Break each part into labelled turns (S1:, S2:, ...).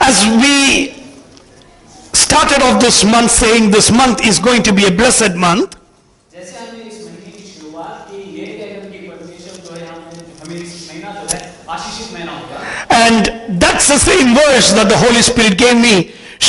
S1: As we started off this month saying this month is going to be a blessed month,
S2: जैसे हमने इस महीने की शुरुआत की, ये कहकर कि परमेश्वर जो है हमें इस महीना जो है आशीषित महीना होगा,
S1: and that's the same verse that the Holy Spirit gave me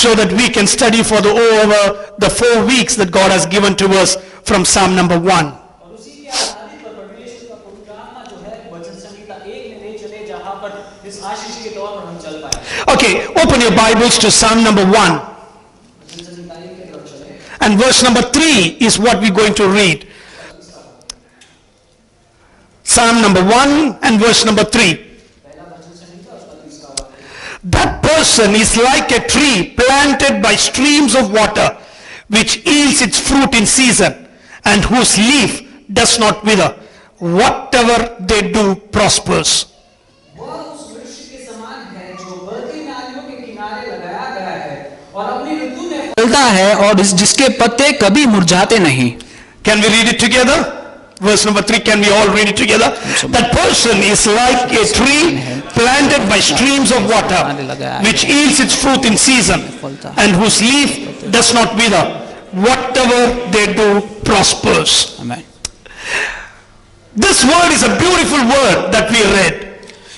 S1: so that we can study for over the 4 weeks that God has given to us from Psalm number 1.
S2: और उसी के आधार पर परमेश्वर का पवित्र आत्मा जो है वचन संहिता 1 में ले चले, जहां पर इस आशीष के तौर पर हम चल पाए।
S1: Okay, open your Bibles to Psalm number 1.
S2: वचन संहिता 1 की तरफ चले,
S1: And verse number 3 is what we're going to read. Psalm number 1 and verse number 3.
S2: पहला वचन संहिता उसका 30वां वाक्य।
S1: That person is like a tree planted by streams of water, which yields its fruit in season, and whose leaf does not wither. Whatever they do prospers.
S2: वह उस वृक्ष के समान है जो बहती नालियों के किनारे लगाया गया है और अपनी ऋतु में फलता है और जिसके पत्ते कभी मुरझाते नहीं।
S1: Can we read it together? Verse number 3, can we all read it together? That person is like a tree planted by streams of water, which yields its fruit in season, and whose leaf does not wither. Whatever they do prospers.
S2: आमीन।
S1: This word is a beautiful word that we read.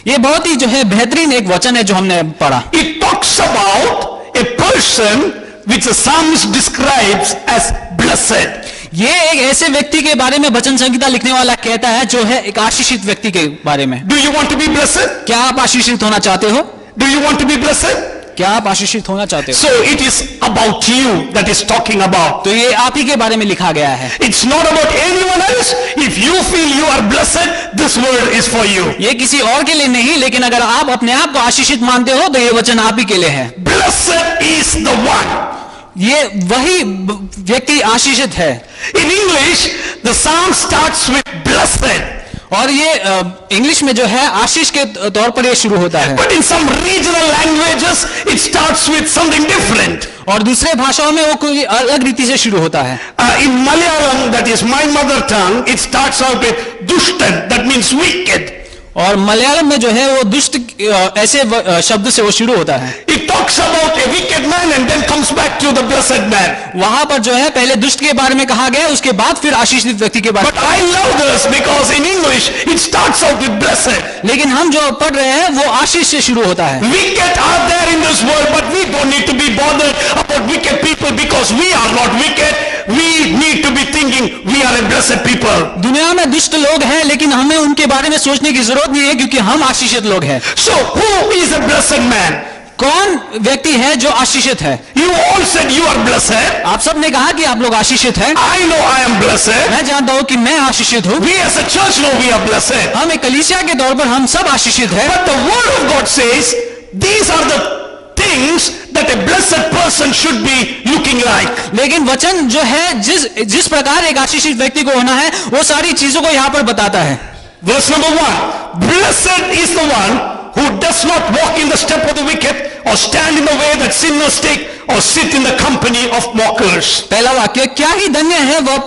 S2: ये बहुत ही जो है बेहतरीन एक वचन है जो हमने पढ़ा।
S1: It talks about a person which the psalmist describes as blessed.
S2: ये एक ऐसे व्यक्ति के बारे में वचन संहिता लिखने वाला कहता है जो है एक आशीषित व्यक्ति के बारे में।
S1: Do you want to be blessed?
S2: क्या आप आशीषित होना चाहते हो?
S1: Do you want to be blessed?
S2: क्या आप आशीषित होना चाहते हो?
S1: So it is about you that is talking about.
S2: तो ये आप ही के बारे में लिखा गया है।
S1: It's not about anyone else. If you feel you are blessed, this word is for you.
S2: ये किसी और के लिए नहीं, लेकिन अगर आप अपने आप को आशीषित मानते हो तो ये वचन आप ही के लिए है।
S1: Blessed is the one.
S2: ये वही व्यक्ति आशीषित है।
S1: In English, the psalm starts with blessed.
S2: और ये इंग्लिश में जो है आशीष के तौर पर ये शुरू होता है,
S1: But in some regional languages, it starts with something different.
S2: और दूसरे भाषाओं में वो कोई अलग रीति से शुरू होता है।
S1: In Malayalam, that is my mother tongue, it starts out with dushtan, that means wicked.
S2: और मलयालम में जो है वो दुष्ट ऐसे शब्द से वो शुरू होता है।
S1: It talks about a wicked man and then comes back to the blessed man.
S2: वहां पर जो है पहले दुष्ट के बारे में कहा गया, उसके बाद फिर आशीषित व्यक्ति के बारे
S1: But I love this because in English, it starts out with blessed.
S2: में। लेकिन हम जो पढ़ रहे हैं वो आशीष से शुरू होता है।
S1: Wicked are there in this world, but we don't need to be bothered about wicked people because we are not wicked. We need to be thinking we are a blessed people.
S2: दुनिया में दुष्ट लोग हैं, लेकिन हमें उनके बारे में सोचने की जरूरत नहीं है क्योंकि हम आशीषित लोग हैं।
S1: So who is a blessed man?
S2: कौन व्यक्ति है जो आशीषित है?
S1: You all said you are blessed.
S2: आप सब ने कहा कि आप लोग आशीषित हैं।
S1: I know I am blessed.
S2: मैं जानता हूं कि मैं आशीषित हूं।
S1: We as a church know we are blessed.
S2: हम एक कलीसिया के तौर पर हम सब आशीषित हैं।
S1: But the word of God says these are the things that a blessed person should be looking like.
S2: लेकिन वचन जो है जिस प्रकार एक आशीषित व्यक्ति को होना है वो सारी चीजों को यहाँ पर बताता है।
S1: Verse number 1. Blessed is the one who does not walk in the step of the wicked or stand in the way that sinners take or sit in the company of mockers.
S2: पहला वाक्य, क्या ही धन्य है वह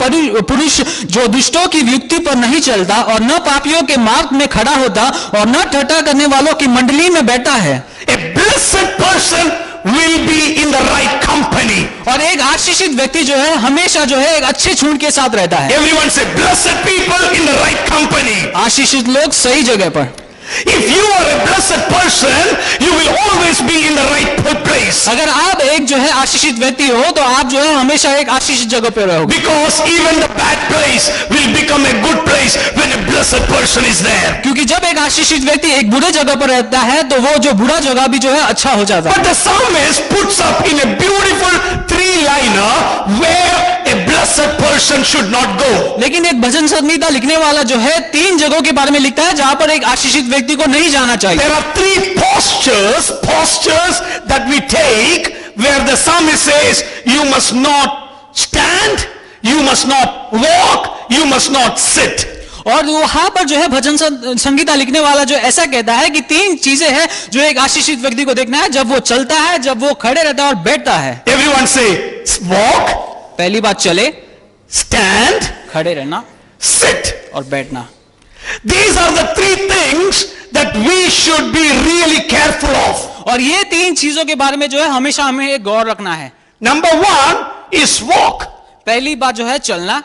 S2: पुरुष जो दुष्टों की युक्ति पर नहीं चलता और न पापियों के मार्ग में खड़ा होता और न ठट्ठा करने वालों की मंडली में बैठता है।
S1: A blessed person will be in the right company.
S2: और एक आशीषित व्यक्ति जो है हमेशा जो है एक अच्छे झुंड के साथ रहता है।
S1: Everyone say blessed people in the right company.
S2: आशीषित लोग सही जगह पर।
S1: If you are a blessed person, you will always be in the right place.
S2: अगर आप एक जो है आशीषित व्यक्ति हो तो आप जो है हमेशा एक आशीषित जगह पे रहोगे।
S1: Because even the bad place will become a good place when a blessed person is there.
S2: क्योंकि जब एक आशीषित व्यक्ति एक बुरे जगह पर रहता है तो वो जो बुरा जगह भी जो है अच्छा हो जाता है।
S1: But the psalmist puts up in a beautiful 3-liner where a blessed person should not go.
S2: लेकिन एक भजन संहिता लिखने वाला जो है 3 जगहों के बारे में लिखता है जहां पर एक आशीषित व्यक्ति को नहीं जाना चाहिए।
S1: There are 3 postures that we take where the psalmist says you must not stand, you must not walk, you must not sit.
S2: और वहां पर जो है भजन संगीता लिखने वाला जो ऐसा कहता है कि 3 चीजें हैं जो एक आशीषित व्यक्ति को देखना है, जब वो चलता है, जब वो खड़े रहता है और बैठता है।
S1: Everyone say walk,
S2: पहली बात चले,
S1: stand,
S2: खड़े रहना,
S1: sit
S2: और बैठना।
S1: These are the 3 things that we should be really careful of.
S2: और ये तीन चीजों के बारे में जो है हमेशा हमें गौर रखना है।
S1: Number one is walk.
S2: पहली बात जो है चलना।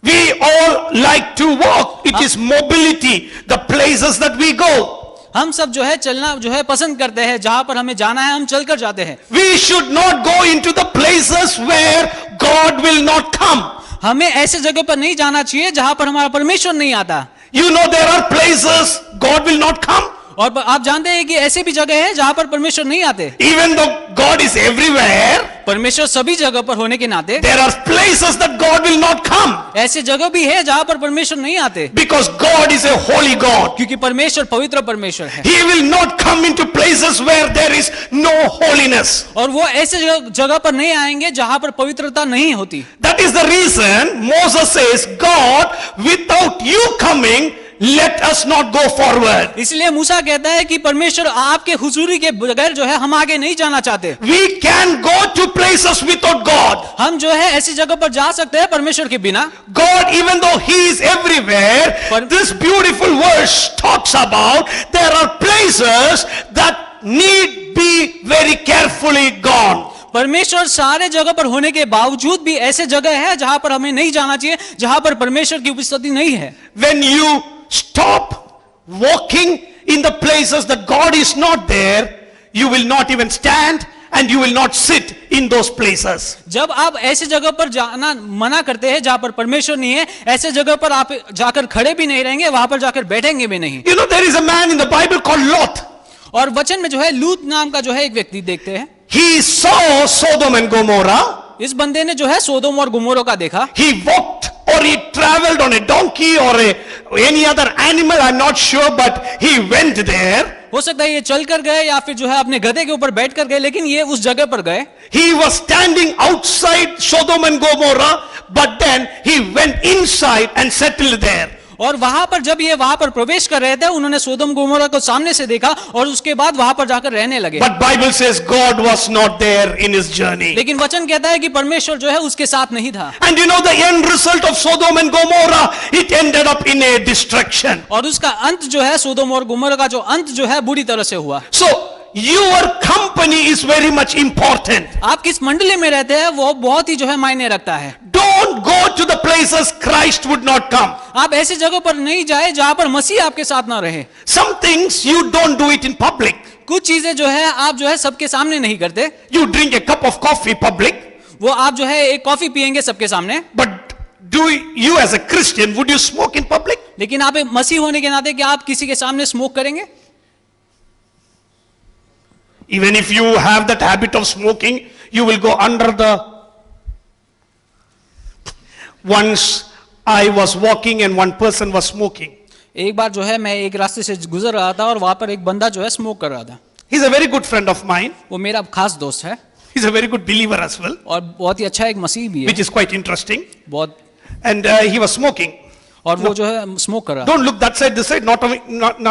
S1: We all like to walk. It is mobility, the places that we go.
S2: हम सब जो है चलना जो है पसंद करते हैं, जहां पर हमें जाना है हम चलकर जाते हैं।
S1: We should not go into the places where God will not come.
S2: हमें ऐसे जगह पर नहीं जाना चाहिए जहां पर हमारा परमेश्वर नहीं आता।
S1: You know there are places God will not come.
S2: और आप जानते हैं कि ऐसी भी जगह है जहां पर परमेश्वर नहीं आते।
S1: Even though God is everywhere,
S2: परमेश्वर सभी जगह पर होने के नाते
S1: there are places that God will not come.
S2: ऐसी जगह भी है जहां पर परमेश्वर नहीं आते,
S1: Because God is a holy God.
S2: क्योंकि परमेश्वर पवित्र परमेश्वर है।
S1: He will not come into places where there is no holiness.
S2: और वो ऐसे जगह पर नहीं आएंगे जहां पर पवित्रता नहीं होती।
S1: That is the reason Moses says, God, without you coming, let us not go forward.
S2: इसलिए मूसा कहता है कि परमेश्वर आपके हुजूरी के बगैर जो है हम आगे नहीं जाना चाहते।
S1: We can go to places without God.
S2: हम जो है ऐसी जगह पर जा सकते हैं परमेश्वर के बिना।
S1: God, even though He is everywhere, this beautiful verse talks about there are places that need be very carefully gone.
S2: परमेश्वर सारे जगह पर होने के बावजूद भी ऐसे जगह है जहां पर हमें नहीं जाना चाहिए, जहां पर परमेश्वर की उपस्थिति नहीं है।
S1: When you stop walking in the places that God is not there, you will not even stand and you will not sit in those places.
S2: जब आप ऐसे जगह पर जाना मना करते हैं जहां पर परमेश्वर नहीं है, ऐसे जगह पर आप जाकर खड़े भी नहीं रहेंगे, वहां पर जाकर बैठेंगे भी नहीं।
S1: You know, there is a man in the Bible called Lot.
S2: और वचन में जो है लूत नाम का जो है एक व्यक्ति देखते हैं।
S1: He saw Sodom and Gomorrah.
S2: इस बंदे ने जो है सोदोम और गुमोरो का देखा।
S1: He walked or he traveled on a donkey or any other animal, I'm not sure, but he went there.
S2: हो सकता है ये चल कर गए या फिर जो है अपने गधे के ऊपर बैठ कर गए, लेकिन ये उस जगह पर गए।
S1: He was standing outside Sodom and Gomorrah, but then he went inside and settled there.
S2: और वहां पर जब ये वहां पर प्रवेश कर रहे थे, उन्होंने सोदोम गोमोरा को सामने से देखा और उसके बाद वहां पर जाकर रहने लगे।
S1: But Bible says God was not there in his journey.
S2: लेकिन वचन कहता है कि परमेश्वर जो है उसके साथ नहीं था।
S1: And you know the end result of Sodom and Gomorrah, it ended up in a destruction.
S2: और उसका अंत जो है सोदोम और गुमोरा का जो अंत जो है बुरी तरह से हुआ।
S1: So your company is very much important.
S2: आप किस मंडली में रहते हैं वो बहुत ही जो है मायने रखता है।
S1: Don't go to the places Christ would not come.
S2: आप ऐसी जगह पर नहीं जाए जहां पर मसीह आपके साथ ना रहे।
S1: Some things you don't do it in public.
S2: कुछ चीजें जो है आप जो है सबके सामने नहीं करते।
S1: You drink a cup of coffee public.
S2: वो आप जो है एक कॉफी पियेंगे सबके सामने।
S1: But do you as a Christian, would you smoke in public?
S2: लेकिन आप एक मसीह होने के नाते क्या आप किसी के सामने स्मोक करेंगे?
S1: Even if you have that habit of smoking, you will go under the... Once I was walking and one person was smoking.
S2: एक बार जो है मैं एक रास्ते से गुजर रहा था और वहां पर एक बंदा जो है स्मोक कर रहा था।
S1: He's a very good friend of mine.
S2: वो मेरा खास दोस्त है।
S1: He's a very good believer as well,
S2: और बहुत ही अच्छा एक मसीह भी है।
S1: which is quite interesting.
S2: बहुत
S1: And he was smoking.
S2: और वो जो है स्मोक कर रहा था।
S1: Don't look that side, this side, not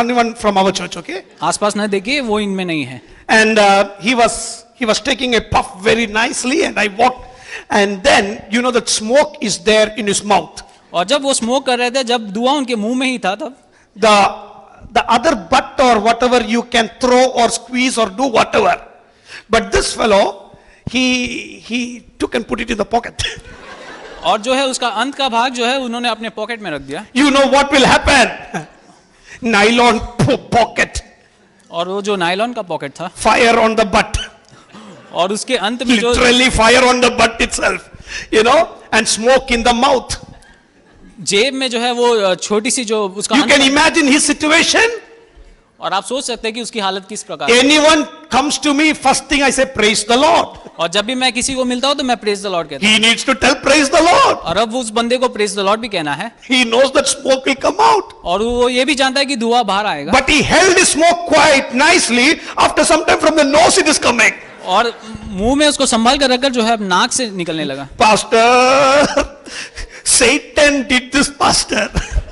S1: anyone from our church, okay?
S2: आसपास न देखिए, वो इनमें नहीं है।
S1: And he was taking a puff very nicely, and I walked, and then you know that smoke is there in his mouth.
S2: और जब वो स्मोक कर रहे थे, जब धुआं उनके मुंह में ही था, तब
S1: the other butt or whatever you can throw or squeeze or do whatever, but this fellow he took and put it in the pocket.
S2: और जो है उसका अंत का भाग जो है उन्होंने अपने पॉकेट में रख दिया।
S1: You know what will happen? Nylon pocket.
S2: और वो जो नायलॉन का पॉकेट था,
S1: Fire on the butt.
S2: और उसके अंत में जो
S1: Literally fire on the butt itself, you know, and smoke in the mouth.
S2: जेब में जो है वो छोटी सी जो उसका
S1: You can imagine his situation.
S2: और आप सोच सकते हैं कि उसकी हालत किस प्रकार।
S1: Anyone comes to me, first thing I say, praise the Lord.
S2: और जब भी मैं किसी को मिलता हूं तो मैं प्रेज द लॉर्ड कहता हूं।
S1: He needs to tell praise the Lord.
S2: और अब उस बंदे को प्रेज द लॉर्ड भी कहना है।
S1: He knows that smoke will come out.
S2: और वो ये भी जानता है कि धुआं बाहर आएगा।
S1: But he held his smoke quite nicely. After some time from the nose it is coming.
S2: और मुंह में उसको संभाल कर रखकर जो है अब नाक से निकलने लगा।
S1: Pastor, Satan did this, pastor.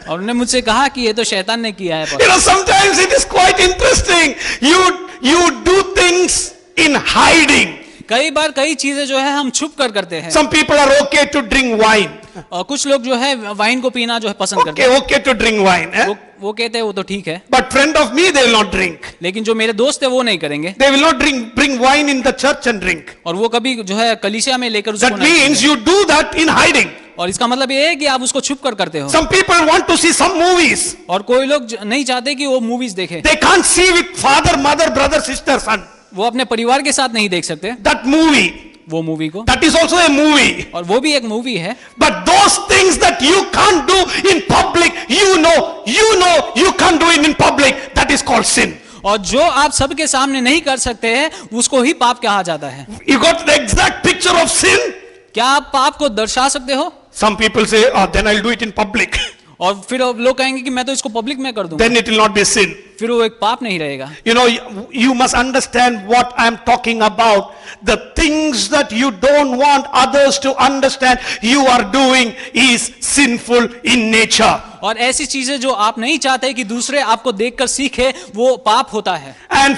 S2: और उन्होंने मुझसे कहा कि ये तो शैतान ने किया है।
S1: You know, sometimes it is quite interesting. You do things in hiding.
S2: कई बार कई चीजें जो है हम छुप कर करते हैं।
S1: Some people are okay to drink wine.
S2: और कुछ लोग जो है वाइन को पीना जो है पसंद करते हैं।
S1: Okay to drink wine.
S2: वो कहते हैं वो तो ठीक है,
S1: But friend of me, they will not drink.
S2: लेकिन जो मेरे दोस्त है वो नहीं करेंगे,
S1: They will not bring wine in the church and drink.
S2: और वो कभी जो है कलीसिया में लेकर उसको
S1: That
S2: नहीं
S1: means
S2: पीएंगे।
S1: you do that in hiding.
S2: और इसका मतलब ये है कि आप उसको छुप कर करते हो।
S1: Some people want to see some movies.
S2: और कोई लोग नहीं चाहते कि वो मूवीज देखे,
S1: They can't see with father, mother, brother, sister, son.
S2: वो अपने परिवार के साथ नहीं देख सकते
S1: That movie.
S2: वो मूवी को,
S1: That is also a movie.
S2: और वो भी एक मूवी है।
S1: But those things that you can't do in public, you can't do it in public. That is called sin.
S2: और जो आप सबके सामने नहीं कर सकते हैं उसको ही पाप कहा जाता है।
S1: You got the exact picture of sin?
S2: क्या आप पाप को दर्शा सकते हो?
S1: Some people say, oh, then I'll do it in public.
S2: और फिर लोग कहेंगे कि मैं तो इसको पब्लिक में कर दूं,
S1: Then it will not be sin.
S2: फिर वो एक पाप नहीं रहेगा।
S1: You know, you must understand what I'm talking about. The things that you don't want others to understand you are doing is sinful in nature.
S2: और ऐसी चीजें जो आप नहीं चाहते कि दूसरे आपको देखकर सीखे, वो पाप होता है।
S1: And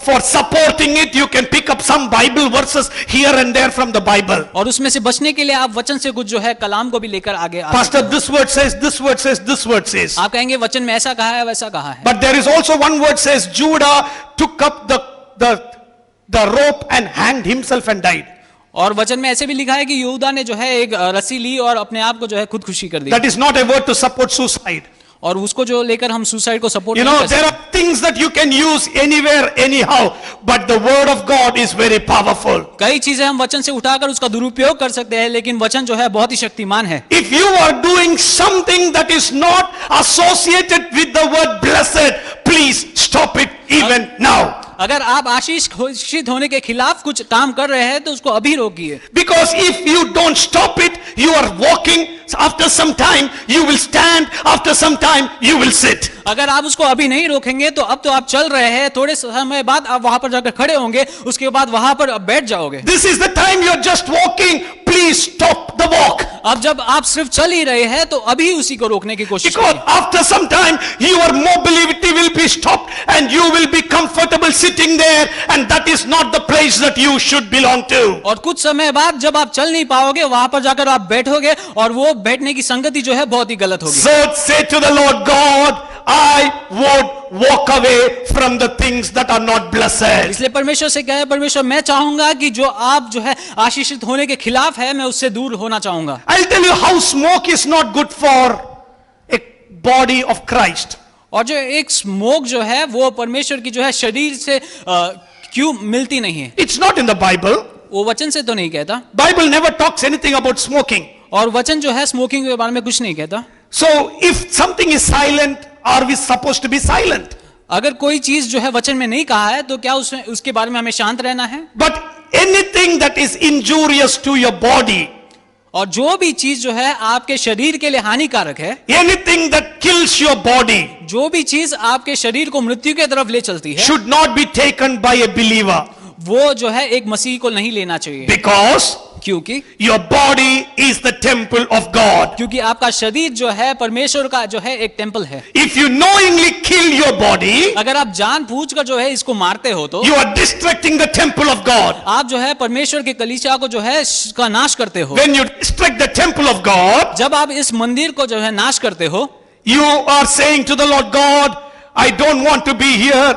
S1: for supporting it, you can pick up some Bible verses here and there from the Bible.
S2: और उसमें से बचने के लिए आप वचन से कुछ जो है कलाम को भी लेकर आगे आ सकते
S1: Pastor, this word says, this word says, this word says.
S2: हैं। आप कहेंगे वचन में ऐसा कहा है वैसा कहा है,
S1: But there is also one word says, Judah took up the rope and hanged himself and died.
S2: और वचन में ऐसे भी लिखा है कि यहूदा ने जो है एक रस्सी ली और अपने आप को जो है खुदकुशी कर दी।
S1: That is not a word to support suicide.
S2: और उसको जो लेकर हम सुसाइड को सपोर्ट
S1: You
S2: नहीं
S1: know,
S2: कर
S1: there
S2: सकते।
S1: are things that you can use anywhere, anyhow, but the word of God is very powerful.
S2: कई चीजें हम वचन से उठाकर उसका दुरुपयोग कर सकते हैं, लेकिन वचन जो है बहुत ही शक्तिमान है।
S1: If you are doing something that is not associated with the word blessed, please stop it even now.
S2: अगर आप आशीष घोषित होने के खिलाफ कुछ काम कर रहे हैं तो उसको अभी रोकिए,
S1: Because if you don't stop it, you are walking. After some time, you will stand. After some time, you will sit.
S2: अगर आप उसको अभी नहीं रोकेंगे तो अब तो आप चल रहे हैं, थोड़े समय बाद आप वहां पर जाकर खड़े होंगे, उसके बाद वहां पर बैठ जाओगे।
S1: This is the time you are just walking. Please stop the walk.
S2: अब जब आप सिर्फ चल ही रहे हैं तो अभी उसी को रोकने की कोशिश
S1: Because
S2: करिए,
S1: after some time, your mobility will be stopped and you will be comfortable sitting there, and that is not the place that you should belong to.
S2: और कुछ समय बाद जब आप चल नहीं पाओगे वहां पर जाकर आप बैठोगे और वो बैठने की संगति जो है बहुत ही गलत होगी।
S1: So say to the Lord God, I would walk away from the things that are not blessed.
S2: इसलिए परमेश्वर से कहे, परमेश्वर मैं चाहूंगा कि जो आप जो है आशीषित होने के खिलाफ है मैं उससे दूर होना चाहूंगा।
S1: I'll tell you how smoke is not good for a body of Christ.
S2: और जो एक स्मोक जो है वो परमेश्वर की जो है शरीर से क्यों मिलती नहीं है,
S1: It's not in the Bible.
S2: वो वचन से तो नहीं कहता,
S1: Bible never talks anything about smoking.
S2: और वचन जो है स्मोकिंग के बारे में कुछ नहीं कहता।
S1: So if something is silent, are we supposed to be silent?
S2: अगर कोई चीज जो है वचन में नहीं कहा है तो क्या उसके बारे में हमें शांत रहना है?
S1: But anything that is injurious to your body,
S2: और जो भी चीज जो है आपके शरीर के लिए हानिकारक है,
S1: anything that kills your body,
S2: जो भी चीज आपके शरीर को मृत्यु की तरफ ले चलती है,
S1: should not be taken by a believer.
S2: वो जो है एक मसीह को नहीं लेना चाहिए।
S1: Because
S2: क्योंकि
S1: your body is the temple of God.
S2: क्योंकि आपका शरीर जो है परमेश्वर का जो है एक टेम्पल है।
S1: If you knowingly kill your body,
S2: अगर आप जानबूझकर जो है इसको मारते हो तो
S1: you are distracting the temple of God.
S2: आप जो है परमेश्वर के कलीसिया को जो है का नाश करते हो।
S1: When you distract the temple of God,
S2: जब आप इस मंदिर को जो है नाश करते हो,
S1: you are saying to the Lord God, I don't want to be here.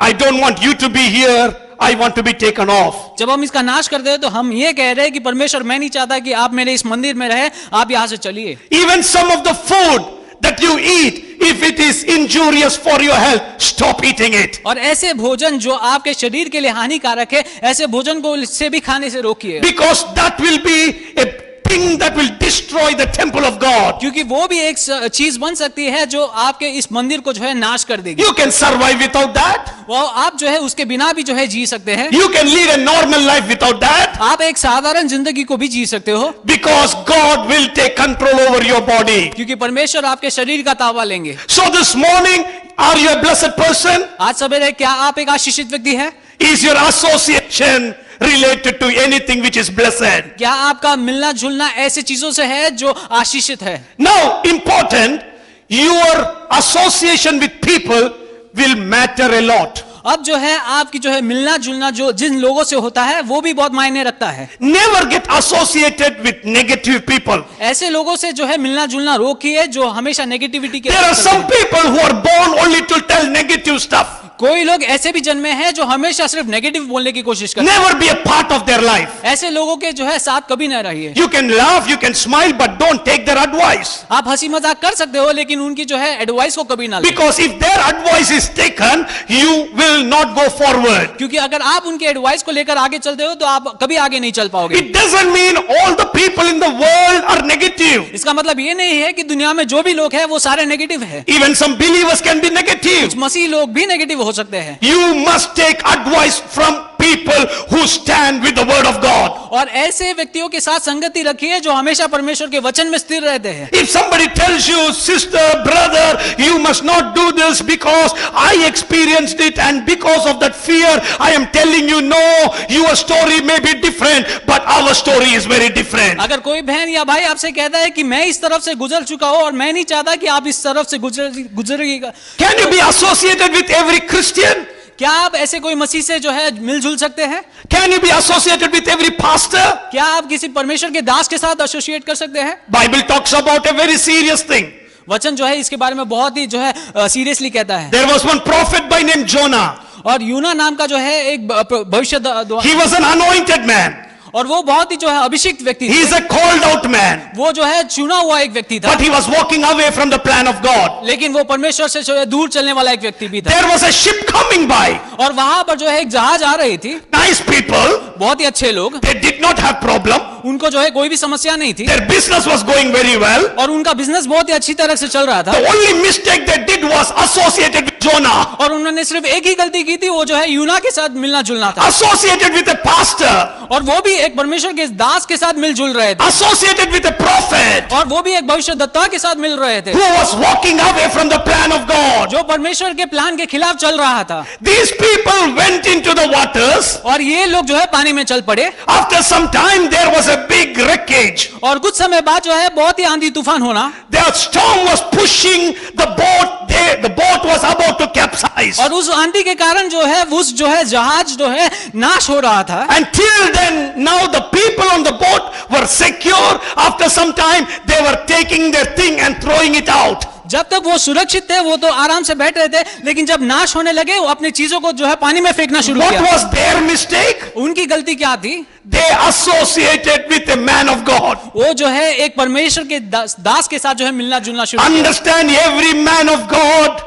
S1: I don't want you to be here. I want to be taken off.
S2: जब हम इसका नाश करते हैं तो हम ये कह रहे हैं कि परमेश्वर मैं नहीं चाहता कि आप मेरे इस मंदिर में रहे, आप यहां से चलिए।
S1: Even some of the food that you eat, if it is injurious for your health, stop eating it.
S2: और ऐसे भोजन जो आपके शरीर के लिए हानिकारक है, ऐसे भोजन को से भी खाने से रोकिए,
S1: Because that will be a thing that will destroy the temple of God.
S2: क्योंकि वो भी एक चीज बन सकती है जो आपके इस मंदिर को जो है नाश कर देगी।
S1: You can survive without that.
S2: वो आप जो है उसके बिना भी जो है जी सकते हैं,
S1: You can lead a normal life without that.
S2: आप एक साधारण जिंदगी को भी जी सकते हो,
S1: Because God will take control over your body.
S2: क्योंकि परमेश्वर आपके शरीर का ताबा लेंगे।
S1: So this morning, are you a blessed person?
S2: आज सवेरे क्या आप एक आशीषित व्यक्ति है?
S1: Is your association related to anything which is blessed?
S2: क्या आपका मिलना जुलना ऐसी चीजों से है जो आशीषित है?
S1: Now, important, your association with people will matter a lot.
S2: अब जो है आपकी जो है मिलना जुलना जो जिन लोगों से होता है वो भी बहुत मायने रखता है।
S1: Never get associated with negative people.
S2: ऐसे लोगों से जो है मिलना जुलना रोकिए जो हमेशा नेगेटिविटी के
S1: There are some people who are born only to tell negative stuff.
S2: कोई लोग ऐसे भी जन्मे हैं जो हमेशा सिर्फ नेगेटिव बोलने की कोशिश करते हैं।
S1: Never be a part of their life.
S2: ऐसे लोगों के जो है साथ कभी न रहिए।
S1: You can laugh, you can smile, but don't take their advice.
S2: आप हंसी मजाक कर सकते हो लेकिन उनकी जो है एडवाइस को कभी ना लें।
S1: Because if their advice is taken, you will not go forward.
S2: क्योंकि अगर आप उनके एडवाइस को लेकर आगे चलते हो तो आप कभी आगे नहीं चल पाओगे।
S1: It doesn't mean all the people in the world are negative.
S2: इसका मतलब ये नहीं है कि दुनिया में जो भी लोग हैं वो सारे नेगेटिव है।
S1: Even some believers can be negative.
S2: कुछ मसीह लोग भी नेगेटिव हो सकते हैं।
S1: You must take advice from people who stand with the word of God.
S2: और ऐसे व्यक्तियों के साथ संगति रखिए जो हमेशा परमेश्वर के वचन में स्थिर रहते हैं।
S1: If somebody tells you, sister, brother, you must not do this because I experienced it and because of that fear, I am telling you, no, your story may be different, but our story is very different.
S2: अगर कोई बहन या भाई आपसे कहता है कि मैं इस तरफ से गुजर चुका हूं और मैं नहीं चाहता कि आप इस तरफ से गुजरिएगा,
S1: Can you be associated with every Christian?
S2: क्या आप ऐसे कोई मसीह से जो है मिलजुल सकते हैं?
S1: Can you be associated with every pastor?
S2: क्या आप किसी परमेश्वर के दास के साथ एसोसिएट कर सकते हैं?
S1: Bible talks about a very serious thing.
S2: वचन जो है इसके बारे में बहुत ही जो है सीरियसली कहता है।
S1: There was one prophet by name Jonah.
S2: और यूना नाम का जो है एक भविष्य
S1: He was an anointed man.
S2: और वो बहुत ही जो है अभिषिक्त व्यक्ति
S1: He is a called out man.
S2: वो जो है चुना हुआ एक व्यक्ति था।
S1: But he was walking away from the plan of God.
S2: लेकिन वो परमेश्वर से जो है दूर चलने वाला एक व्यक्ति भी था।
S1: There was a ship coming by.
S2: और वहां पर जो है एक जहाज आ रही थी।
S1: Nice people.
S2: बहुत ही अच्छे लोग।
S1: They did not have problem.
S2: उनको जो है कोई भी समस्या नहीं थी।
S1: Their business was going very well.
S2: और उनका बिजनेस बहुत ही अच्छी तरह से चल रहा था।
S1: The only mistake they did was associated with Jonah.
S2: और उन्होंने सिर्फ एक ही गलती की थी, वो जो है यूना के साथ मिलना जुलना था।
S1: Associated with a pastor.
S2: और वो भी एक परमेश्वर के दास के साथ मिलजुल रहे थे।
S1: Associated with a prophet.
S2: और वो भी एक भविष्यद्वक्ता के साथ मिल रहे थे।
S1: Who was walking away from the plan of God.
S2: जो परमेश्वर के प्लान के खिलाफ चल रहा था।
S1: These people went into the waters.
S2: और ये लोग जो है पानी में चल पड़े।
S1: After some time there was a big wreckage.
S2: और कुछ समय बाद जो है बहुत ही आंधी तूफान होना।
S1: The storm was pushing the boat. The boat was about to capsize.
S2: और उस आंधी के कारण जो है उस जो है जहाज जो है नाश हो रहा था।
S1: Until then, now the people on the boat were secure. After some time, they were taking their thing and throwing it out.
S2: जब तक वो सुरक्षित थे वो तो आराम से बैठ रहे थे, लेकिन जब नाश होने लगे वो अपनी चीजों को जो है पानी में फेंकना शुरू
S1: What
S2: किया।
S1: was their mistake?
S2: उनकी गलती क्या थी?
S1: They associated with a man of God.
S2: वो जो है एक परमेश्वर के दास के साथ जो है मिलना जुलना शुरू किया।
S1: Understand, every man of God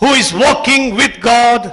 S1: who is walking with God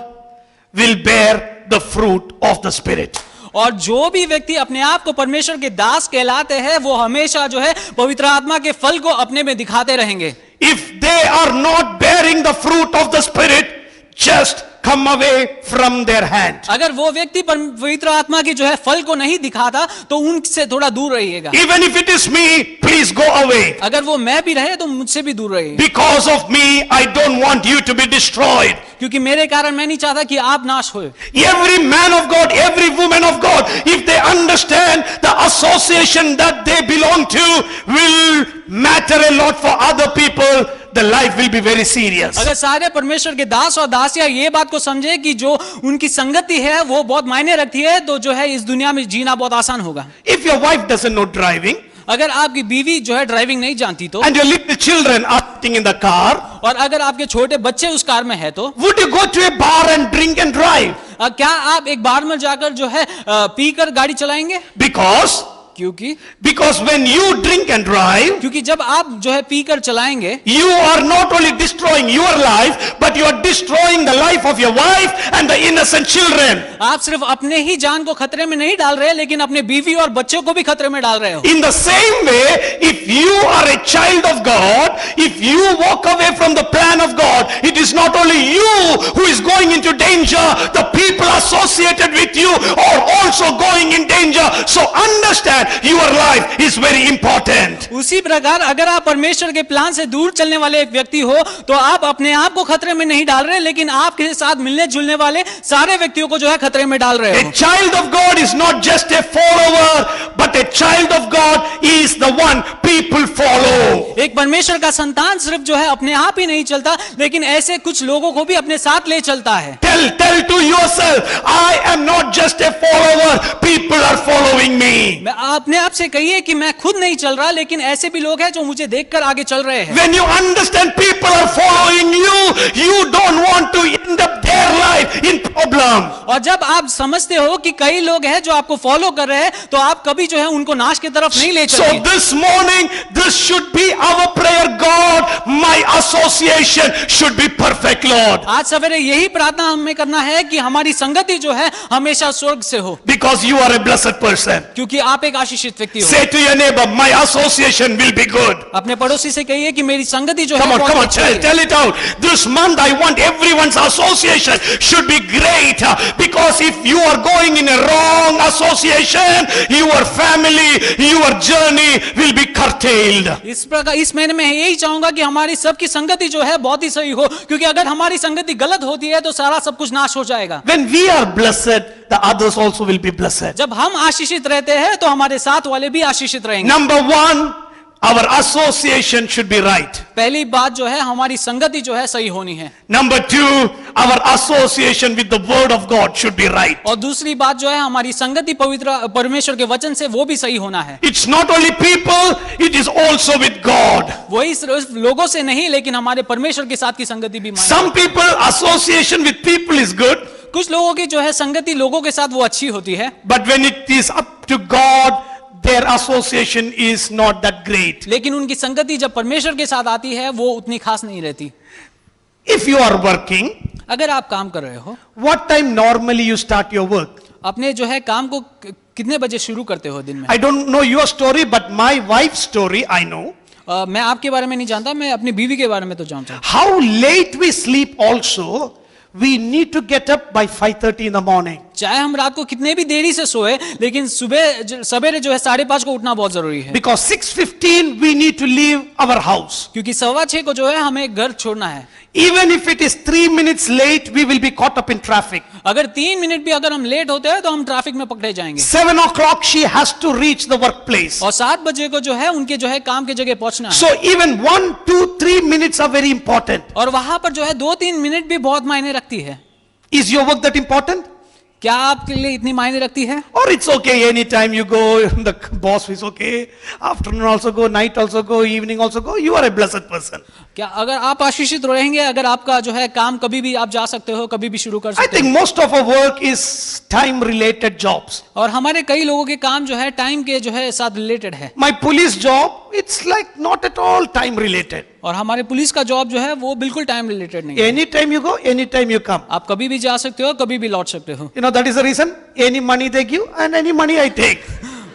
S1: will bear the fruit of the Spirit.
S2: और जो भी व्यक्ति अपने आप को परमेश्वर के दास कहलाते हैं वो हमेशा जो है पवित्र आत्मा के फल को अपने में दिखाते रहेंगे।
S1: If they are not bearing the fruit of the Spirit, just come away from their hand.
S2: अगर वो व्यक्ति पवित्र आत्मा की जो है फल को नहीं दिखाता तो उनसे थोड़ा दूर रहिएगा।
S1: Even if it is me, please go away.
S2: अगर वो मैं भी रहे तो मुझसे भी दूर रहिए।
S1: Because of me, I don't want you to be destroyed.
S2: क्योंकि मेरे कारण मैं नहीं चाहता कि आप नाश होए।
S1: Every man of God, every woman of God, if they understand the association that they belong to will matter a lot for other people, the life will be very serious.
S2: अगर सारे परमेश्वर के दास और दासियां ये बात को समझे कि जो उनकी संगति है वो बहुत मायने रखती है तो जो है इस दुनिया में जीना बहुत आसान होगा।
S1: If your wife doesn't know driving,
S2: अगर आपकी बीवी जो है ड्राइविंग नहीं जानती तो,
S1: and your little children are sitting in the car,
S2: और अगर आपके छोटे बच्चे उस कार में है तो,
S1: would you go to a bar and drink and drive?
S2: क्या आप एक बार में जाकर जो है पीकर गाड़ी चलाएंगे?
S1: Because when you drink and drive,
S2: क्योंकि जब आप जो है पीकर चलाएंगे,
S1: you are not only destroying your life, but you are destroying the life of your wife and the innocent children.
S2: आप सिर्फ अपने ही जान को खतरे में नहीं डाल रहे लेकिन अपने बीवी और बच्चों को भी खतरे में डाल रहे हो।
S1: In the same way, if you are a child of God, if you walk away from the plan of God, it is not only you who is going into danger, the people associated with you are also going in danger. So understand, your life is very important.
S2: उसी प्रकार अगर आप परमेश्वर के plan से दूर चलने वाले एक व्यक्ति हो तो आप अपने आप को खतरे में नहीं डाल डाल रहे, लेकिन आपके साथ मिलने जुलने वाले सारे व्यक्तियों को जो है खतरे में डाल रहे
S1: A
S2: हो।
S1: child of God is not just a follower, but a child of God is the one people follow.
S2: एक परमेश्वर का संतान सिर्फ जो है अपने आप ही नहीं चलता, लेकिन ऐसे कुछ लोगों को भी अपने साथ ले चलता है।
S1: Tell to yourself, I am not just a follower, people are following me.
S2: मैं अपने आप से कहिए कि मैं खुद नहीं चल रहा, लेकिन ऐसे भी लोग हैं जो मुझे देखकर आगे चल रहे हैं।
S1: When you understand people are following you, you don't want to end up their life in problem.
S2: और जब आप समझते हो कि कई लोग हैं जो आपको फॉलो कर रहे हैं, तो आप कभी जो है उनको नाश की तरफ नहीं ले
S1: So
S2: चलते।
S1: this morning, this should be our prayer. God, my association should be perfect, Lord.
S2: आज सवेरे यही प्रार्थना हमें करना है कि हमारी संगति जो है हमेशा स्वर्ग से हो,
S1: Because you are a blessed person.
S2: क्योंकि आप एक आशीषित व्यक्ति हो।
S1: Say to your neighbor, my association will be good.
S2: अपने पड़ोसी से कहिए कि मेरी संगति जो है
S1: Come on,
S2: बहुत अच्छी है।
S1: tell it out. This month I want everyone's association should be great. Because if you are going in a wrong association, your family, your journey will be curtailed.
S2: इस प्रकार इस महीने में यही चाहूंगा कि हमारी सबकी संगति जो है बहुत ही सही हो, क्योंकि अगर हमारी संगति गलत होती है तो सारा सब कुछ नाश हो जाएगा।
S1: When we are blessed, the others also will be blessed.
S2: जब हम आशीषित रहते हैं तो हमारे साथ वाले भी आशीषित रहेंगे।
S1: Number one, our association should be right.
S2: पहली बात जो है हमारी संगति जो है सही होनी है।
S1: Number two, our association with the word of God should be right.
S2: और दूसरी बात जो है हमारी संगति पवित्र परमेश्वर के वचन से वो भी सही होना है।
S1: It's not only people, it is also with God.
S2: वही सिर्फ लोगों से नहीं, लेकिन हमारे परमेश्वर के साथ की संगति भी मायने
S1: Some people, association with people is good,
S2: कुछ लोगों की जो है संगति लोगों के साथ वो अच्छी होती है,
S1: but when it is up to God, their association is not that great.
S2: लेकिन उनकी संगति जब परमेश्वर के साथ आती है वो उतनी खास नहीं रहती।
S1: If you are working,
S2: अगर आप काम कर रहे हो,
S1: what time normally you start your work?
S2: अपने जो है काम को कितने बजे शुरू करते हो दिन में?
S1: I don't know your story, but my wife's story I know.
S2: मैं आपके बारे में नहीं जानता, मैं अपनी बीवी के बारे में तो जानता हूँ।
S1: How late we sleep also, we need to get up by 5:30 in the morning.
S2: चाहे हम रात को कितने भी देरी से सोए, लेकिन सुबह सवेरे जो है 5:30 को उठना बहुत जरूरी है,
S1: Because 6:15 we need to leave our house.
S2: क्योंकि 6:15 को जो है हमें घर छोड़ना है।
S1: Even if it is 3 minutes late, we will be caught up in traffic.
S2: अगर 3 मिनट भी अगर हम लेट होते हैं तो हम ट्रैफिक में पकड़े जाएंगे।
S1: 7 o'clock she has to reach the workplace.
S2: और 7 बजे को जो है उनके जो है काम की जगह पहुंचना है।
S1: So even 1, 2, 3 minutes are very important.
S2: और वहां पर जो है 2-3 मिनट भी बहुत मायने रखती है।
S1: Is your work that important?
S2: क्या आपके लिए इतनी मायने रखती है?
S1: Or it's okay anytime you go, the boss is okay, afternoon also go, night also go, evening also go, you are a blessed person.
S2: क्या अगर आप आशीषित रहेंगे, अगर आपका जो है काम कभी भी आप जा सकते हो, कभी भी शुरू कर
S1: I
S2: सकते
S1: think
S2: हो।
S1: most of our work is time related jobs.
S2: और हमारे कई लोगों के काम जो है टाइम के जो है साथ रिलेटेड है,
S1: My police job, it's like not at all time related.
S2: और हमारे पुलिस का जॉब जो है वो बिल्कुल टाइम रिलेटेड नहीं है।
S1: Anytime you go, anytime you come.
S2: आप कभी भी जा सकते हो, कभी भी लौट सकते हो।
S1: You know, that is the reason any money they give and any money I take.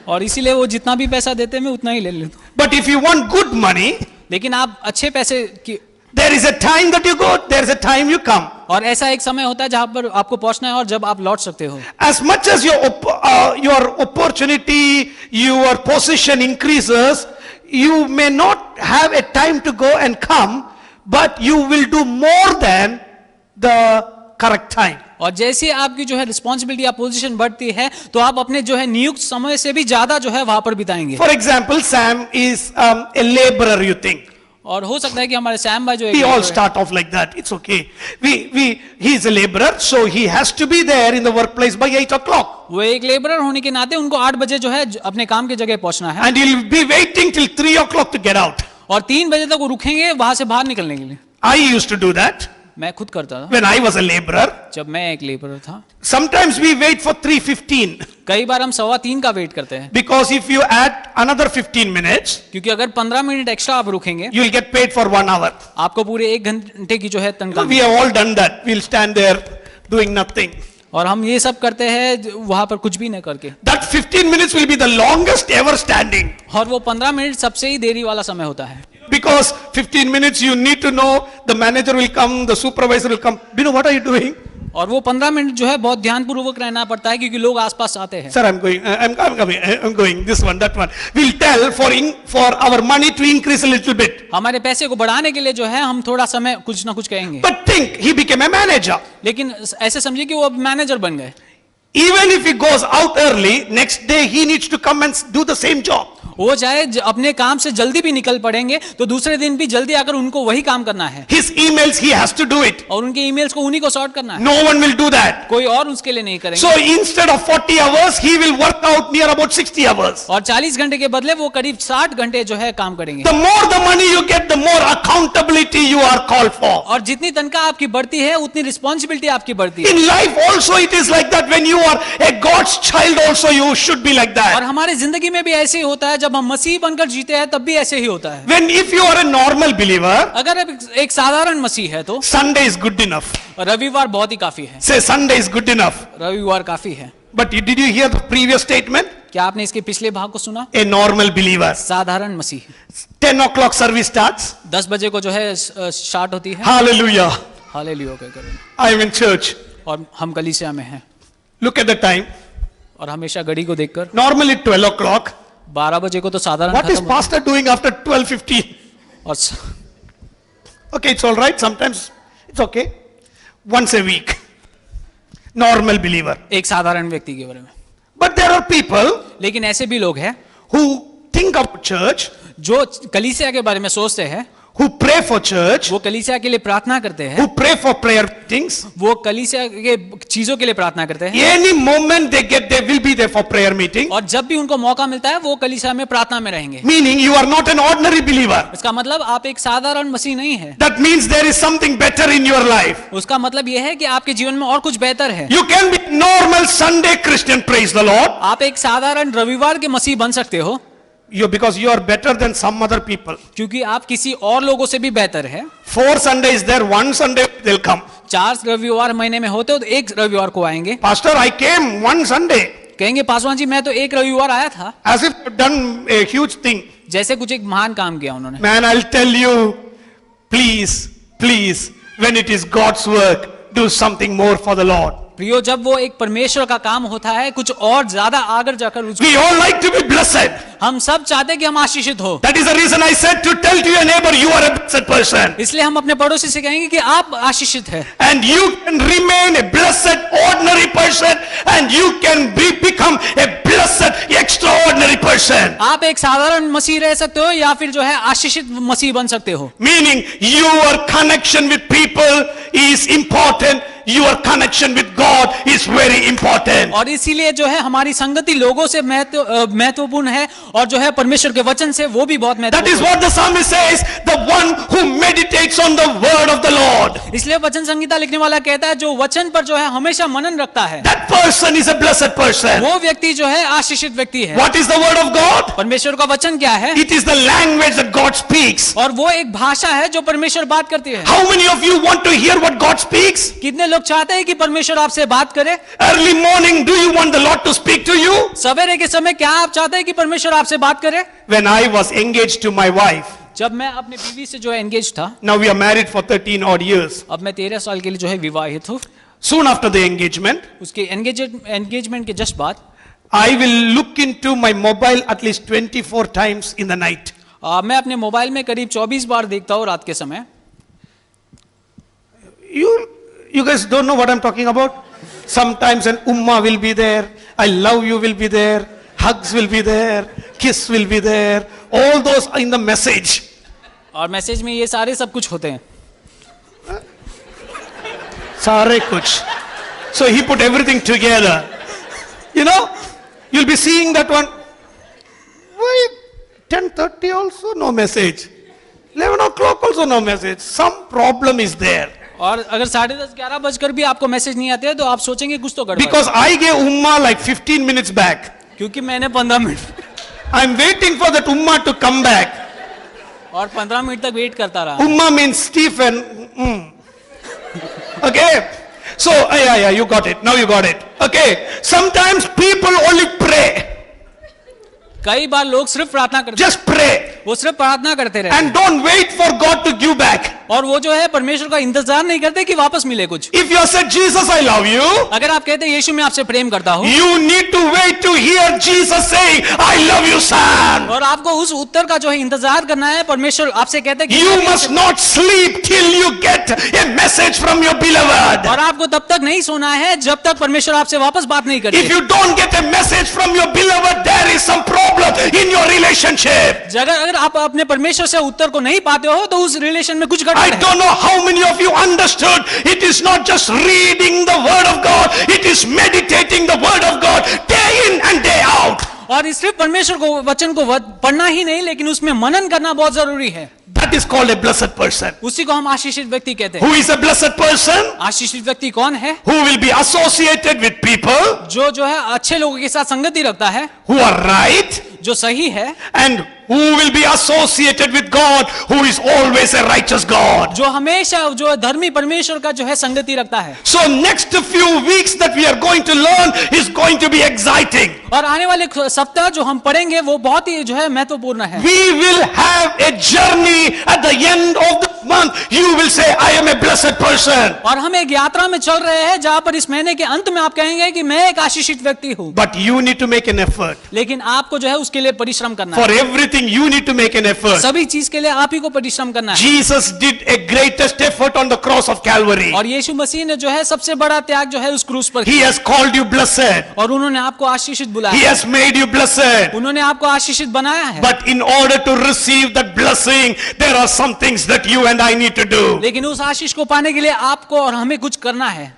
S2: और इसीलिए वो जितना भी पैसा देते हैं मैं उतना ही ले लेता हूँ।
S1: But if you want good money,
S2: लेकिन आप अच्छे पैसे की,
S1: there is a time that you go, there is a time you come.
S2: और ऐसा एक समय होता है जहां पर आपको पहुंचना है और जब आप लौट सकते हो।
S1: As much as your opportunity, your position increases, you may not have a time to go and come, but you will do more than the correct time.
S2: और जैसे आपकी जो है रिस्पॉन्सिबिलिटी या पोजीशन बढ़ती है, तो आप अपने जो है नियुक्त समय से भी ज्यादा जो है वहां पर बिताएंगे।
S1: For example, Sam is a laborer, you think.
S2: और हो सकता है कि हमारे सैम भाई जो
S1: We all start off like that. It's okay. He is a laborer, so he has to be there in the workplace by 8 o'clock.
S2: वो एक लेबरर होने के नाते उनको 8 बजे जो है अपने काम की जगह पहुंचना है,
S1: And he'll be waiting till 3 o'clock to get out.
S2: और 3 बजे तक वो रुकेंगे वहां से बाहर निकलने के लिए।
S1: I used to do that
S2: मैं खुद करता था
S1: when I was a laborer.
S2: जब मैं एक लेबरर था।
S1: Sometimes we wait for 3:15.
S2: कई बार हम 3:15 का वेट करते हैं,
S1: Because if you add another 15 minutes,
S2: क्योंकि अगर 15 मिनट एक्स्ट्रा आप रुकेंगे
S1: you will get paid for 1 hour.
S2: आपको पूरे 1 घंटे की जो है तनख्वाह
S1: We have all done that. We'll stand there doing nothing.
S2: और हम ये सब करते हैं वहां पर कुछ भी न करके।
S1: That 15 minutes will be the longest ever standing.
S2: और वो 15 मिनट सबसे ही देरी वाला समय होता है,
S1: Because 15 minutes you need to know the manager will come, the supervisor will come. Do you know what are you doing?
S2: और वो 15 मिनट जो है बहुत ध्यानपूर्वक रहना पड़ता है क्योंकि लोग आसपास आते हैं।
S1: Sir, I'm going, this one, that one. We'll tell for our money to increase a little bit.
S2: हमारे पैसे को बढ़ाने के लिए जो है हम थोड़ा समय कुछ ना कुछ कहेंगे।
S1: But think, he became a manager.
S2: लेकिन ऐसे समझिए कि वो अब मैनेजर बन गए।
S1: Even if he goes out early, next day he needs to come and do the same job.
S2: वो चाहे अपने काम से जल्दी भी निकल पड़ेंगे तो दूसरे दिन भी जल्दी आकर उनको वही काम करना है।
S1: His emails, he has to do it.
S2: और उनके ईमेल्स को उन्हीं को सॉर्ट करना है।
S1: No one will do that.
S2: कोई और उसके लिए नहीं करेंगे।
S1: So instead of 40 hours, he will work out near about 60 hours.
S2: और 40 घंटे के बदले वो करीब 60 घंटे जो है काम करेंगे।
S1: The more the money you get, the more accountability you are called for.
S2: और जितनी तनख्वाह आपकी बढ़ती है उतनी रिस्पॉन्सिबिलिटी आपकी बढ़ती है।
S1: In life also it is like that. When you are a God's child also you should be like
S2: और
S1: that.
S2: हमारे जिंदगी में भी ऐसे ही होता है, जब हम मसीह बनकर जीते हैं तब भी ऐसे ही होता है।
S1: When if you are a normal believer,
S2: अगर आप एक साधारण मसीह है तो
S1: Sunday is good enough.
S2: रविवार बहुत ही काफी है।
S1: Say Sunday is good enough.
S2: रविवार काफी है।
S1: But did you hear the previous statement?
S2: क्या आपने इसके पिछले भाग को सुना?
S1: A normal believer.
S2: साधारण मसीह
S1: 10 o'clock service starts.
S2: 10 बजे को जो है स्टार्ट होती है।
S1: Hallelujah.
S2: हालेलुया कहकर।
S1: I am in church.
S2: और हम कलीसिया में हैं
S1: Look at the time.
S2: और हमेशा घड़ी को देखकर
S1: Normally 12 o'clock.
S2: 12 बजे को तो साधारण
S1: What is
S2: खत्म होता
S1: pastor doing after 12:15?
S2: है। और
S1: Okay, it's all right. Sometimes it's okay. Once a week. Normal believer.
S2: एक साधारण व्यक्ति के बारे में।
S1: But there are people
S2: लेकिन ऐसे भी लोग हैं
S1: who think about church,
S2: जो कलीसिया के बारे में सोचते हैं,
S1: who pray for church,
S2: वो कलीसिया के लिए प्रार्थना करते हैं,
S1: who pray for prayer meetings.
S2: वो कलीसिया के चीजों के लिए प्रार्थना करते हैं,
S1: Any moment they get, they will be there for prayer meeting.
S2: और जब भी उनको मौका मिलता है वो कलीसिया में प्रार्थना में रहेंगे।
S1: Meaning you are not an ordinary believer.
S2: इसका मतलब आप एक साधारण मसीह नहीं है।
S1: That means there is something better in your life.
S2: उसका मतलब यह है कि आपके जीवन में और कुछ बेहतर है।
S1: You can be normal Sunday Christian, praise the Lord.
S2: आप एक साधारण रविवार के मसीह बन सकते हो
S1: Because you are better than some other people.
S2: क्योंकि आप किसी और लोगों से भी बेहतर है।
S1: 4 Sundays there, 1 Sunday they'll come.
S2: 4 रविवार महीने में होते हो तो एक रविवार को आएंगे।
S1: Pastor, I came 1 Sunday.
S2: कहेंगे पासवान जी मैं तो एक रविवार आया था।
S1: As if you've done a huge thing.
S2: जैसे कुछ एक महान काम किया उन्होंने।
S1: Man, I'll tell you, please, when it is God's work, do something more for the Lord.
S2: प्रियो, जब वो एक परमेश्वर का काम होता है कुछ और ज्यादा आगे जाकर
S1: We all like to be blessed.
S2: हम सब चाहते हैं कि हम आशीषित हो।
S1: That is the reason I said to tell to your neighbor you are a blessed person.
S2: इसलिए हम अपने पड़ोसी से कहेंगे कि आप आशीषित हैं।
S1: And you can remain a blessed ordinary person and you can become a blessed extraordinary person.
S2: आप एक साधारण मसीह रह सकते हो या फिर जो है आशीषित मसीह बन सकते हो।
S1: Meaning your connection with people is important. Your connection with God is very important.
S2: और इसीलिए जो है हमारी संगति लोगों से महत्वपूर्ण है और जो है परमेश्वर के वचन से वो भी बहुत
S1: That
S2: महत्वपूर्ण
S1: is what the psalmist says, the one who meditates on the word of the Lord.
S2: है। इसलिए वचन संहिता लिखने वाला कहता है जो वचन पर जो है हमेशा मनन रखता है
S1: That person is a blessed person.
S2: वो व्यक्ति जो है आशीषित व्यक्ति है।
S1: What is the word of God?
S2: परमेश्वर का वचन क्या है?
S1: It is the language that God speaks.
S2: और वो एक भाषा है जो परमेश्वर बात करती है।
S1: How many of you want to hear what God speaks?
S2: कितने लोग चाहते हैं कि परमेश्वर आपसे बात करे?
S1: Early morning, do you want the Lord to speak to you?
S2: सवेरे के समय क्या आप चाहते हैं कि परमेश्वर आपसे बात करे?
S1: When I was engaged to my wife,
S2: जब मैं अपनी बीवी से जो है एंगेज था,
S1: now we are married for 13 odd years.
S2: अब मैं 13 साल के लिए जो है विवाहित हूँ।
S1: Soon after the engagement,
S2: उसके एंगेजमेंट के जस्ट बाद
S1: I will look into my mobile at least 24 times in the night.
S2: मैं अपने मोबाइल में करीब 24 बार देखता हूँ रात के समय।
S1: You guys don't know what I'm talking about? Sometimes an umma will be there, I love you will be there, hugs will be there, kiss will be there, all those are in the message.
S2: और message में ये सारे सब कुछ होते हैं।
S1: Sare kuch. So he put everything together. You know, you'll be seeing that one. Why 10:30 also no message. 11 o'clock also no message. Some problem is there.
S2: और अगर 10:30 11 बजकर भी आपको मैसेज नहीं आते हैं तो आप सोचेंगे कुछ तो गड़बड़ है।
S1: Because I gave umma like 15 minutes back.
S2: क्योंकि मैंने 15 minute
S1: I'm waiting for that umma to come back.
S2: और 15 मिनट तक वेट करता रहा।
S1: Umma means Stephen. Okay. So, yeah, you got it. Now you got it. Okay. Sometimes people only pray.
S2: कई बार लोग सिर्फ प्रार्थना करते हैं।
S1: Just pray.
S2: वो सिर्फ प्रार्थना करते रहते
S1: and don't wait for God to give back.
S2: हैं। और वो जो है परमेश्वर का इंतजार नहीं करते कि वापस मिले कुछ।
S1: If you have said, Jesus, I love you,
S2: अगर आप कहते हैं यीशु मैं आपसे प्रेम करता हूँ,
S1: you need to wait to hear Jesus saying, I love you, son.
S2: और आपको उस उत्तर का जो है इंतजार करना है। परमेश्वर आपसे कहते हैं कि
S1: You must not sleep till you get a message from your beloved.
S2: और आपको तब तक नहीं सोना है जब तक परमेश्वर आपसे वापस बात नहीं
S1: If
S2: करते।
S1: you don't get a message from your beloved, there is some problem in your relationship.
S2: अगर आप अपने परमेश्वर से उत्तर को नहीं पाते हो तो उस रिलेशन में कुछ
S1: I
S2: गड़बड़ है।
S1: don't know how many of you understood. It is not just reading the word of God. It is meditating the word of God day in and day out.
S2: और सिर्फ परमेश्वर को वचन को पढ़ना ही नहीं लेकिन उसमें मनन करना बहुत जरूरी है।
S1: That is called a blessed person.
S2: उसी को हम आशीषित व्यक्ति कहते हैं।
S1: Who is a blessed person?
S2: आशीषित व्यक्ति कौन है?
S1: Who will be associated with people
S2: जो है अच्छे लोगों के साथ संगति रखता है,
S1: who are right,
S2: जो सही है,
S1: and who will be associated with God, who is always a righteous God.
S2: जो हमेशा जो धर्मी परमेश्वर का जो है संगति रखता है।
S1: So next few weeks that we are going to learn is going to be exciting.
S2: और आने वाले सप्ताह जो हम पढ़ेंगे वो बहुत ही जो है महत्वपूर्ण है।
S1: We will have a journey at the end of the month. You will say, I am a blessed person.
S2: और हम एक यात्रा में चल रहे हैं जहां पर इस महीने के अंत में आप कहेंगे कि मैं एक आशीषित व्यक्ति हूँ।
S1: But you need to make an effort.
S2: लेकिन आपको जो है उसके लिए परिश्रम करना है।
S1: For everything you need to make an effort.
S2: सभी चीज के लिए आप ही को परिश्रम करना है।
S1: Jesus did a greatest effort on the cross of Calvary.
S2: और यीशु मसीह ने जो है सबसे बड़ा त्याग जो है उस क्रूस पर
S1: He
S2: किया।
S1: has called you blessed.
S2: और उन्होंने आपको आशीषित
S1: He
S2: बुलाया,
S1: has made you blessed.
S2: उन्होंने आपको आशीषित बनाया है।
S1: But in order to receive that blessing, there are some things that you and I need to do.
S2: लेकिन उस आशीष को पाने के लिए आपको और हमें कुछ करना है।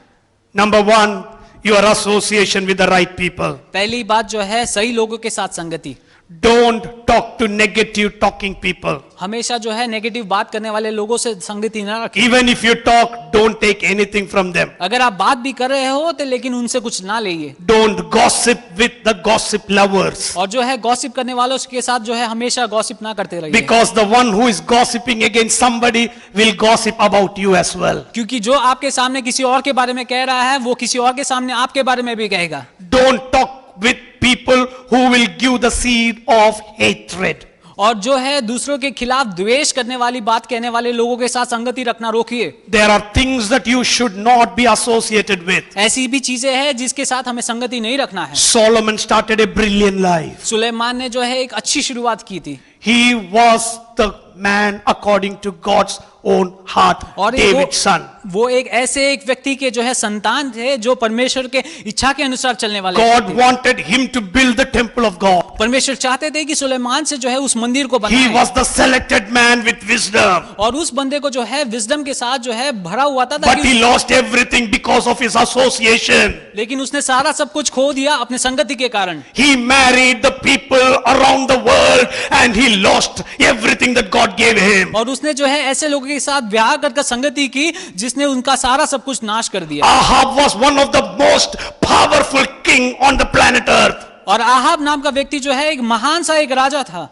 S1: Number one, your association with the right people.
S2: पहली बात जो है सही लोगों के साथ संगति।
S1: Don't talk to negative talking people.
S2: हमेशा जो है नेगेटिव बात करने वाले लोगों से संगति ना रखें।
S1: Even if you talk, don't take anything from them.
S2: अगर आप बात भी कर रहे हो तो लेकिन उनसे कुछ ना लेइए।
S1: Don't gossip with the gossip lovers.
S2: और जो है गॉसिप करने वालों के साथ जो है हमेशा गॉसिप ना करते रहिए।
S1: Because the one who is gossiping against somebody will gossip about you as well.
S2: क्योंकि जो आपके सामने किसी और के बारे में कह रहा है वो किसी और के सामने आपके बारे में भी कहेगा।
S1: Don't talk with people who will give the seed of hatred.
S2: और जो है दूसरों के खिलाफ द्वेष करने वाली बात कहने वाले लोगों के साथ संगति रखना रोकिए।
S1: There are things that you should not be associated with.
S2: ऐसी भी चीजें हैं जिसके साथ हमें संगति नहीं रखना है।
S1: Solomon started a brilliant life.
S2: Suleman ने जो है एक अच्छी शुरुआत की थी।
S1: He was the man according to God's own heart,
S2: और
S1: David's son.
S2: वो एक ऐसे एक व्यक्ति के जो है संतान थे जो परमेश्वर के इच्छा के अनुसार चलने वाले
S1: God
S2: थे।
S1: wanted him to build the temple of God.
S2: परमेश्वर चाहते थे कि सुलेमान से जो है उस मंदिर को
S1: He
S2: बनाए।
S1: was the selected man with wisdom.
S2: और उस बंदे को जो है विजडम के साथ जो है भरा हुआ था
S1: But he lost everything because of his association.
S2: लेकिन उसने सारा सब कुछ खो दिया अपने संगति के कारण।
S1: He married the people around the world and he lost everything that God gave him.
S2: और उसने जो है ऐसे लोगों के साथ ब्याह कर संगति की जिसने उनका सारा सब कुछ नाश कर दिया।
S1: Ahab was one of the most powerful king on the planet Earth.
S2: और आहाब नाम का व्यक्ति जो है एक महान सा एक राजा था।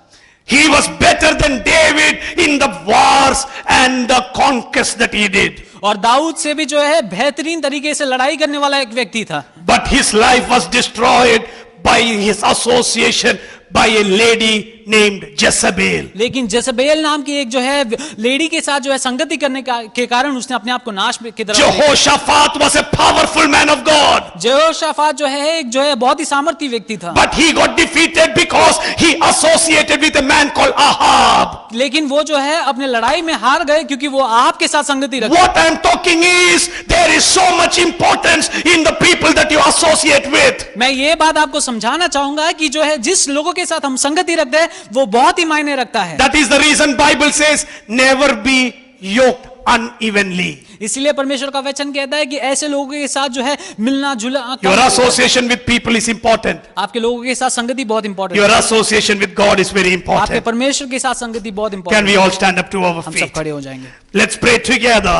S1: He was better than David in the wars and the conquests that he did.
S2: और दाऊद से भी जो है बेहतरीन तरीके से लड़ाई करने वाला एक व्यक्ति था।
S1: But his life was destroyed by his association by a lady named Jezebel.
S2: लेकिन जezebel नाम की एक जो है लेडी के साथ जो है संगति करने के कारण उसने अपने आप को नाश की तरफ।
S1: Jehoshaphat was a powerful man of God.
S2: जेहोशाफात जो है एक जो है बहुत ही सामर्थी व्यक्ति था।
S1: But he got defeated because he associated with a man called Ahab.
S2: लेकिन वो जो है अपने लड़ाई में हार गए क्योंकि वो आहाब के साथ संगति रखते।
S1: What I am talking is there is so much importance in the people that you associate with.
S2: मैं ये बात आपको समझाना चाहूंगा कि जो है जिस लोगों के साथ हम संगति रखते हैं वो बहुत ही मायने रखता है।
S1: That is the reason Bible says never be yoked unevenly.
S2: इसलिए परमेश्वर का वचन कहता है कि ऐसे लोगों के साथ जो है मिलना जुलना।
S1: Your association with people is important.
S2: आपके लोगों के साथ संगति बहुत important
S1: Your association with God is very
S2: है। आपके
S1: important.
S2: परमेश्वर के साथ संगति बहुत
S1: Can
S2: इंपॉर्टेंट
S1: we
S2: है।
S1: all stand up to our
S2: हम सब
S1: feet?
S2: खड़े हो जाएंगे।
S1: Let's pray together.